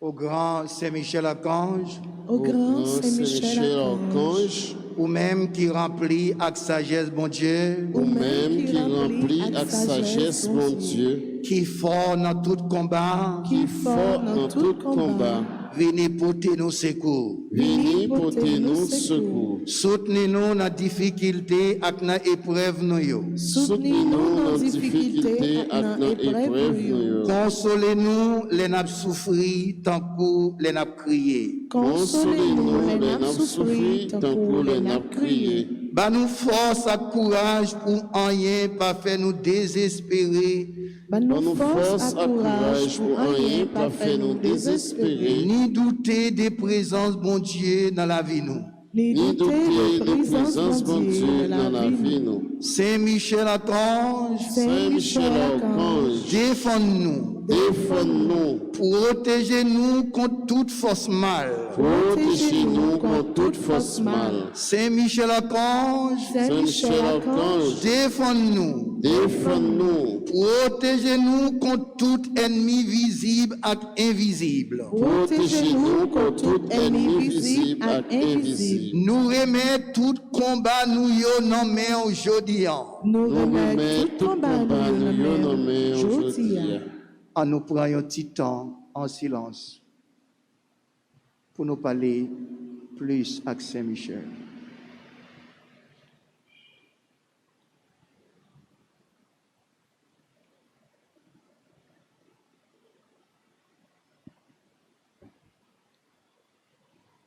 Au grand Saint-Michel Archange, Au grand Saint-Michel Archange, ou même qui remplit avec sagesse, bon Dieu, ou même qui remplit avec sagesse, mon Dieu, qui fort dans tout combat, qui fort dans tout combat, venez porter nos secours. venez porter nous secours. Soutenez-nous dans la difficulté et dans l'épreuve. soutenez-nous dans les difficultés et dans l'épreuve. Consolez-nous les nappes souffrir tant que les nappes crier. Consolez-nous les nappes souffrir tant que les nappes crier. Bah nous force et courage pour rien pas faire nous désespérer. Bah nous force et courage pour rien pas faire nous désespérer. Ni douter des présences bon Dieu dans la vie nous. Ni douter de présence bon Dieu dans la vie nous. Saint Michel Archange, Saint Michel Archange, défends-nous, Défends-nous, protégez-nous contre toute force mal. protégez-nous contre toute force mal. Saint Michel Archange, Saint Michel Archange, défends-nous, Défends-nous, protégez-nous contre tout ennemi visible et invisible. protégez-nous contre tout ennemi visible et invisible. Nous remettons tout combat nous yo nommé aujourd'hui. Nous nous remettons remettons tout combat nous nommé aujourd'hui. En nous prenant un petit temps en silence pour nous parler plus avec Saint-Michel.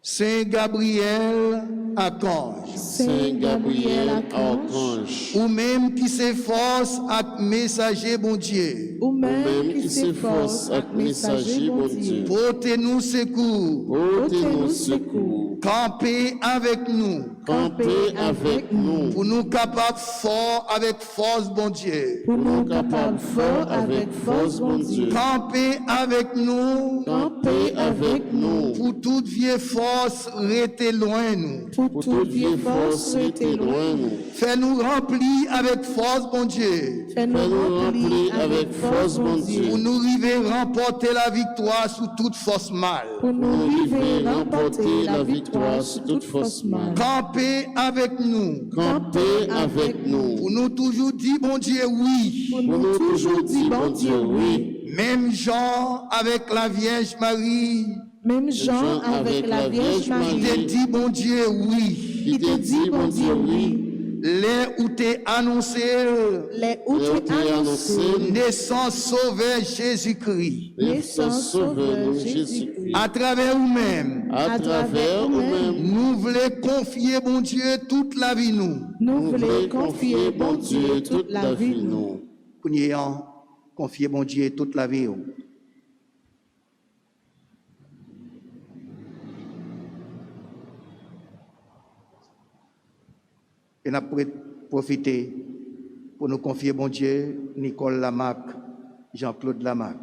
Saint Gabriel Archange, Saint Gabriel Archange, ou même qui s'efforce à messager bon Dieu, ou même même qui s'efforce à messager bon Dieu, portez-nous secours, portez-nous secours, campez avec nous, campez avec nous, pour nous capables fort avec force bon Dieu, pour nous capables fort avec force bon Dieu. campez avec nous, Campez avec nous, pour toute vieille force rester loin nous, pour toute vieille force rester loin nous. fais-nous remplir avec force bon Dieu, Fais-nous remplir avec force bon pour Dieu. nous arriver remporter la victoire sous toute force mal. Pour nous vivre remporter la victoire sur toute force mal. Campez avec nous, campez avec nous, pour nous toujours dire bon Dieu oui. Pour nous toujours dire bon Dieu oui. Même Jean avec la Vierge Marie, Même Jean avec la Vierge il te Marie, dit bon Dieu oui. qui te dit bon Dieu oui. Les où t'es annoncé Les où tu annoncé, naissance sauveur Jésus-Christ. naissance sauveur Jésus-Christ. À travers nous-mêmes, à travers nous-mêmes, nous voulons confier bon Dieu toute la vie nous. Nous voulons confier bon Dieu toute la vie nous. Pour nous ayons confié bon Dieu toute la vie. Et nous avons profité pour nous confier bon Dieu Nicole Lamac, Jean-Claude Lamac.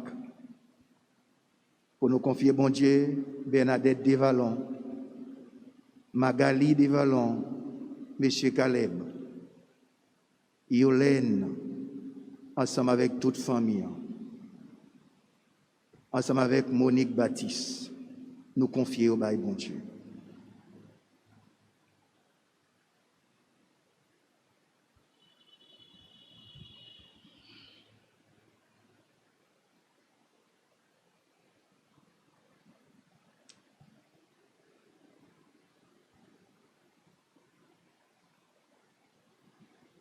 Pour nous confier bon Dieu Bernadette Desvallons, Magali Desvallons, Monsieur Caleb, Yolène, ensemble avec toute famille, ensemble avec Monique Baptiste, nous confier au bail bon Dieu.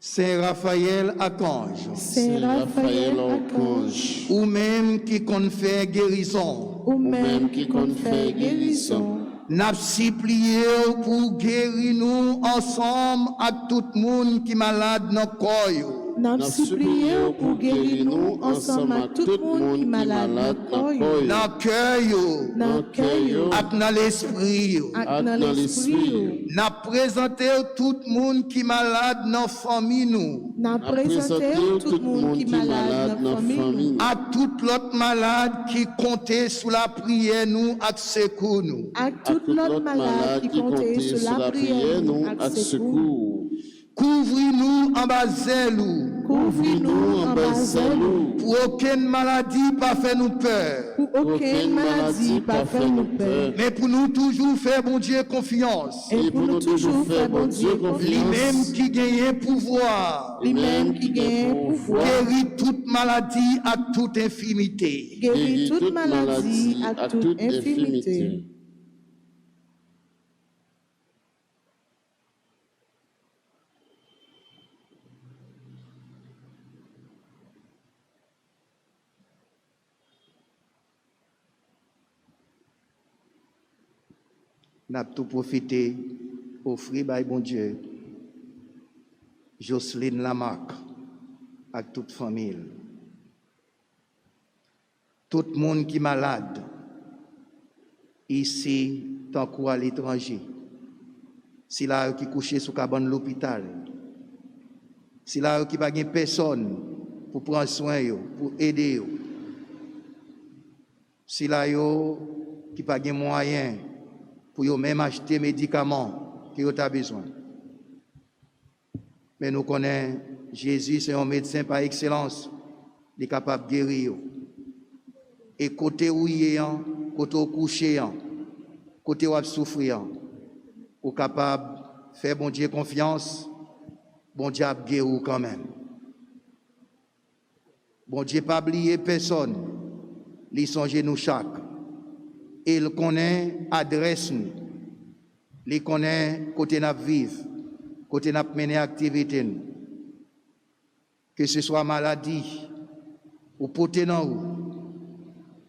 Saint Raphaël Archange, Saint Raphaël Archange, ou même qui compte faire guérison, ou même qui compte faire guérison, n'a supplié pour guérir nous ensemble à tout le monde qui est malade dans le corps. n'a supplié pour guérir nous ensemble à tout le monde qui est malade dans le corps, Dans le cœur, dans le cœur, et dans l'esprit. et dans l'esprit. N'a présenté tout le monde qui est malade dans la famille. Nous. N'a présenté tout le monde qui est malade dans la famille. À tout l'autre malade qui comptait sur la prière, nous, à secours. Nous. À tout l'autre malade qui comptait sur la prière, nous, à secours. Couvris-nous en bas zèle. Couvris-nous en bas zèle. Pour aucune maladie, pas faire nous peur. Pour aucune maladie, pas faire nous peur. Mais pour nous toujours faire bon Dieu confiance. Et pour nous toujours faire bon Dieu Lui-même confiance. qui gagne pouvoir. Lui-même qui gagne pouvoir. Guérit toute maladie à toute infirmité. Guérit toute maladie à toute infirmité. N'a tout profité, offrir par bon Dieu. Jocelyne Lamarck, avec toute famille. Tout le monde qui est malade, ici, tant qu'à l'étranger. Si là qui couché sous cabane de l'hôpital. Si là qui n'a pas personne pour prendre soin, pour aider. Si là qui n'a pas de moyens pour yo même acheter médicaments que vous avez besoin. Mais nous connaissons Jésus, c'est un médecin par excellence, il est capable de guérir. Et côté où il est, côté où couché, côté où il souffrir, ou capable de faire bon Dieu confiance, bon Dieu a guéri quand même. Bon Dieu pas oublié personne, il songe nous chaque. Il connaît l'adresse, il connaît côté nous vivre, côté nous mener activité. Que ce soit maladie, ou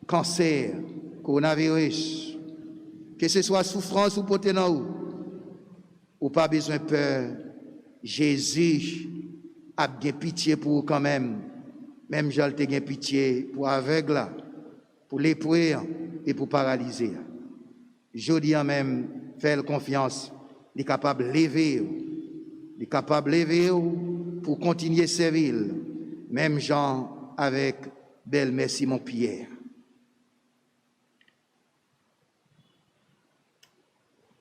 cancer, coronavirus, que ce soit souffrance ou ou pas besoin de peur, Jésus a bien pitié pour vous quand même. Même Jean a bien pitié pour aveugle, pour lépreux et pour paralyser. Je dis même, faire confiance, il est capable de lever, il est capable de lever pour continuer à servir. Même Jean avec belle Simon Pierre.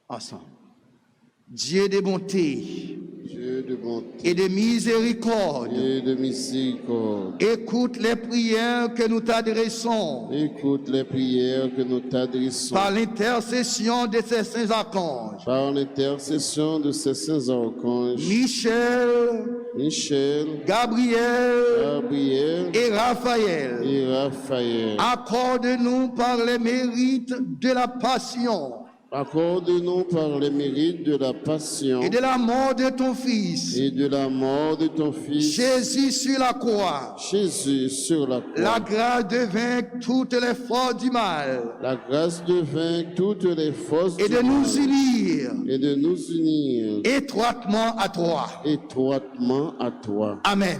Ensemble. Dieu de bonté, Dieu de bonté et de miséricorde, et de miséricorde, écoute les prières que nous t'adressons écoute les prières que nous t'adressons par l'intercession de ces saints archanges, par l'intercession de ces saints archanges, Michel, Gabriel Gabriel et Raphaël. et Raphaël. Accorde-nous par les mérites de la passion Accorde-nous par les mérites de la passion et de la mort de ton Fils, et de la mort de ton Fils, Jésus sur la croix, Jésus sur la croix, la grâce de vaincre toutes les forces du mal la grâce de vaincre toutes les forces et du de nous mal, unir et de nous unir étroitement à toi. étroitement à toi. Amen.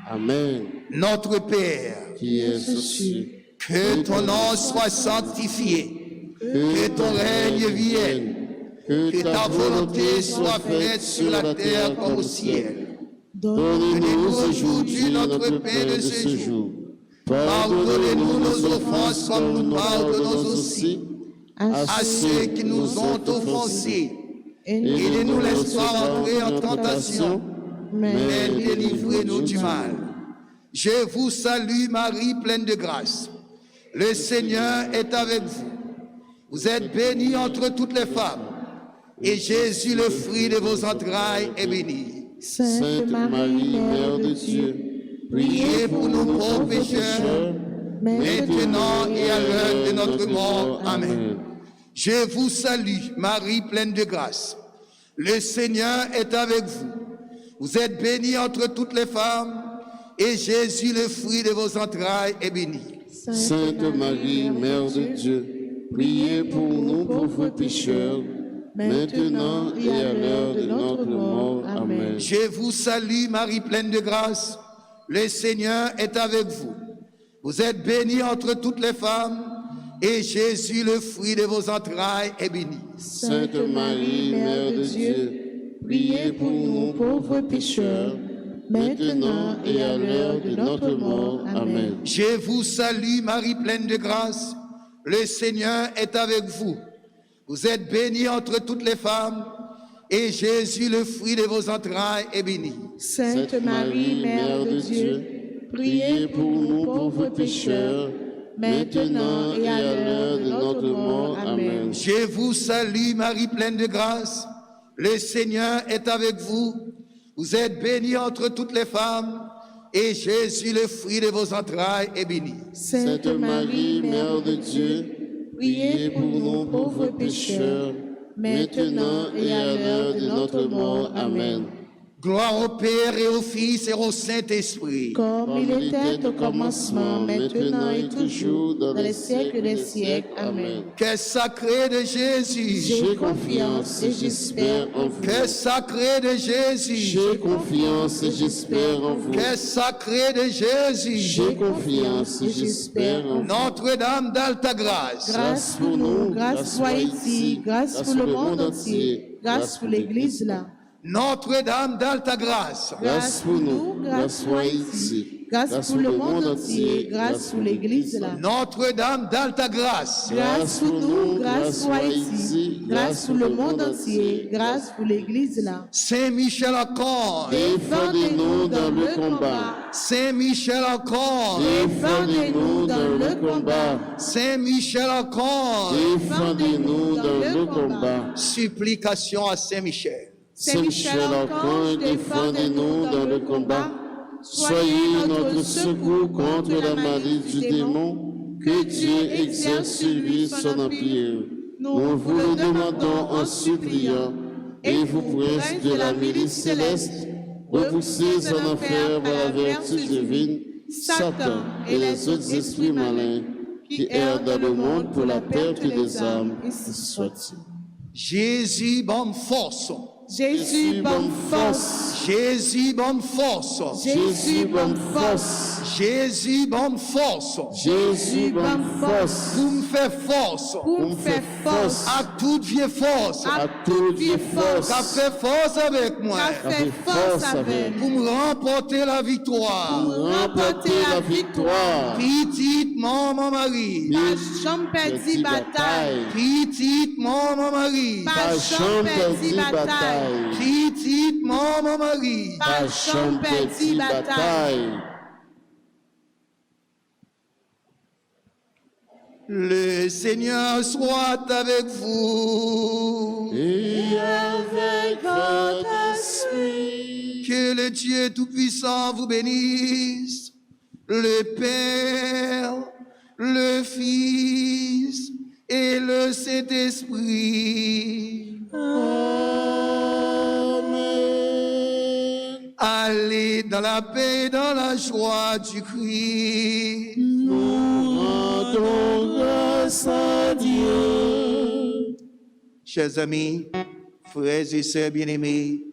Amen. Notre Père, Qui est aux cieux, que ton nom soit sanctifié, que ton règne vienne, que ta volonté soit faite sur la terre comme au ciel. Donnez-nous aujourd'hui notre pain de ce jour. Pardonnez-nous nos offenses comme nous pardonnons aussi à ceux qui nous ont offensés, et ne nous laisse pas entrer en tentation, mais délivrez-nous du mal. Je vous salue Marie, pleine de grâce. Le Seigneur est avec vous. Vous êtes bénie entre toutes les femmes, et Jésus, le fruit de vos entrailles, est béni. Sainte Marie, Mère de Dieu, Priez pour nous pauvres pécheurs, maintenant et à l'heure de notre mort. Amen. Je vous salue, Marie, pleine de grâce. Le Seigneur est avec vous. Vous êtes bénie entre toutes les femmes, et Jésus, le fruit de vos entrailles, est béni. Sainte Marie, Mère de Dieu, priez pour nous pauvres pécheurs, maintenant et à l'heure de notre mort. Amen. Je vous salue, Marie pleine de grâce. Le Seigneur est avec vous. Vous êtes bénie entre toutes les femmes, et Jésus, le fruit de vos entrailles, est béni. Sainte Marie, Mère de Dieu, priez pour nous pauvres pécheurs, maintenant et à l'heure de notre mort. Amen. Je vous salue, Marie pleine de grâce. Le Seigneur est avec vous. Vous êtes bénie entre toutes les femmes, et Jésus, le fruit de vos entrailles, est béni. Sainte Marie, Mère de Dieu, priez pour nous pauvres pécheurs, maintenant et à l'heure de notre mort. Amen. Je vous salue, Marie pleine de grâce. Le Seigneur est avec vous. Vous êtes bénie entre toutes les femmes, et Jésus, le fruit de vos entrailles, est béni. Sainte Marie, Mère de Dieu, priez pour nous pauvres pécheurs, maintenant et à l'heure de notre mort. Amen. Gloire au Père et au Fils et au Saint-Esprit. Comme il était au commencement, maintenant et toujours, dans les siècles des siècles. Amen. Qu'est sacré de Jésus. J'ai confiance et j'espère en vous. Qu'est sacré de Jésus. J'ai confiance et j'espère en vous. Qu'est sacré de Jésus. J'ai confiance et j'espère en vous. Notre-Dame d'Alta Grâce. Grâce pour nous, grâce pour Haïti, grâce pour le monde entier, grâce pour l'Église là. Notre-Dame d'Alta Grâce. Grâce pour nous, grâce pour Haïti, grâce pour le monde entier, grâce pour l'Église là. Notre-Dame d'Alta Grâce. Grâce pour nous, grâce pour Haïti, grâce pour le monde entier, grâce pour l'Église là. Saint-Michel Archange. Défendez-nous dans le combat. Saint-Michel Archange. Défendez-nous dans le combat. Saint-Michel Archange. Défendez-nous dans le combat. Supplication à Saint-Michel. Saint-Michel Archange, défendez-nous dans le combat. Soyez notre secours contre la malice du démon. Que Dieu exerce sur lui son empire. Nous vous le demandons en suppliant. Et vous, princes de la milice céleste, repoussez en enfer par la vertu divine Satan et les autres esprits malins qui errent dans le monde pour la perte des âmes. Ainsi soit-il. Jésus, bonne force. Jésus, bonne force. Jésus, bonne force. Jésus, bonne force. Jésus, bonne force. Jésus, bonne force. Pour me faire force. Pour me faire force. À toute vieille force. À toute vieille force. Qu'a fait force avec moi. Qu'a fait force avec Pour me remporter la victoire. Pour remporter la victoire. Petite maman Marie. Pas chambre perdue bataille. Petite maman Marie. Pas chambre perdue bataille. Petite maman Marie. Pas chambre perdue bataille. Le Seigneur soit avec vous. Et avec votre esprit. Que le Dieu Tout-Puissant vous bénisse, le Père, le Fils et le Saint-Esprit. Amen. Allez dans la paix et dans la joie du Christ. Nous rendons grâce à Dieu. Chers amis, frères et sœurs bien-aimés,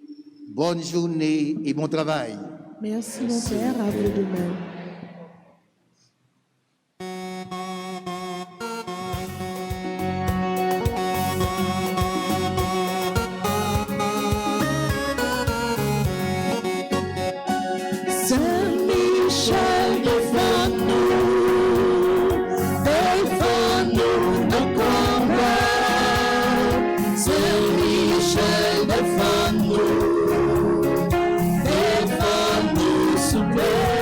bonne journée et bon travail. Merci mon Père, à vous de même. Saint-Michel, défends-nous nos combats. Saint-Michel, défends-nous s'il vous plaît.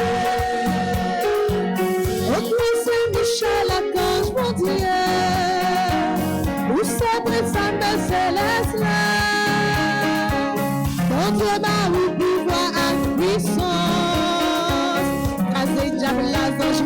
Oh, Saint-Michel, archange mon Dieu, où s'abrite sa main céleste là. Mon Dieu, Marie, pouvoir à puissance. Grâce des diables, les anges.